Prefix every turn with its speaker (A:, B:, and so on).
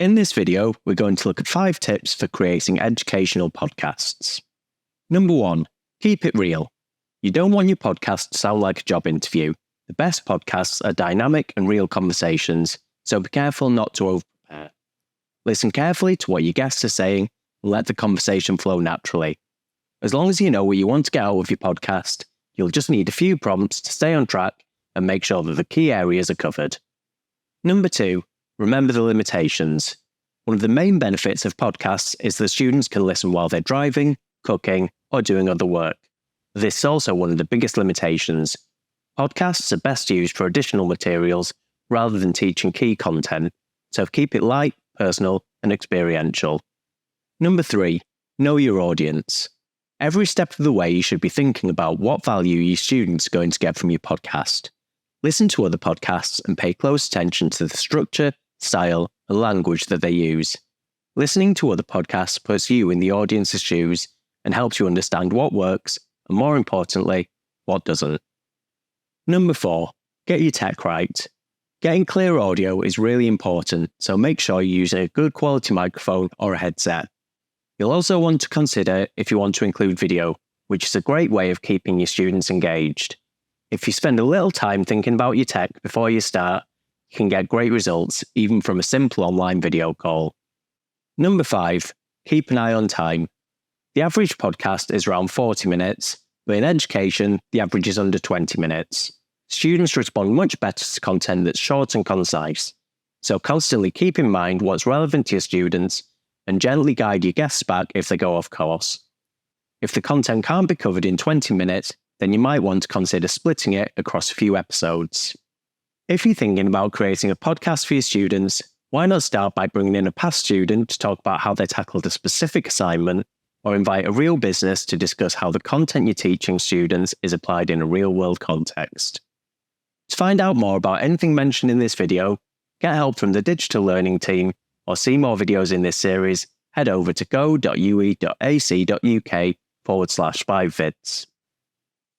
A: In this video, we're going to look at 5 tips for creating educational podcasts. Number 1, keep it real. You don't want your podcast to sound like a job interview. The best podcasts are dynamic and real conversations, so be careful not to over-prepare. Listen carefully to what your guests are saying and let the conversation flow naturally. As long as you know what you want to get out of your podcast, you'll just need a few prompts to stay on track and make sure that the key areas are covered. Number 2, remember the limitations. One of the main benefits of podcasts is that students can listen while they're driving, cooking, or doing other work. This is also one of the biggest limitations. Podcasts are best used for additional materials rather than teaching key content, so keep it light, personal, and experiential. Number 3, know your audience. Every step of the way, you should be thinking about what value your students are going to get from your podcast. Listen to other podcasts and pay close attention to the structure, style, and language that they use. Listening to other podcasts puts you in the audience's shoes and helps you understand what works, and more importantly, what doesn't. Number 4, get your tech right. Getting clear audio is really important, so make sure you're using a good quality microphone or a headset. You'll also want to consider if you want to include video, which is a great way of keeping your students engaged. If you spend a little time thinking about your tech before you start, you can get great results even from a simple online video call. Number 5, keep an eye on time. The average podcast is around 40 minutes, but in education, the average is under 20 minutes. Students respond much better to content that's short and concise, so constantly keep in mind what's relevant to your students and gently guide your guests back if they go off course. If the content can't be covered in 20 minutes, then you might want to consider splitting it across a few episodes. If you're thinking about creating a podcast for your students, why not start by bringing in a past student to talk about how they tackled a specific assignment, or invite a real business to discuss how the content you're teaching students is applied in a real-world context. To find out more about anything mentioned in this video, get help from the digital learning team, or see more videos in this series, head over to go.ue.ac.uk/5vids.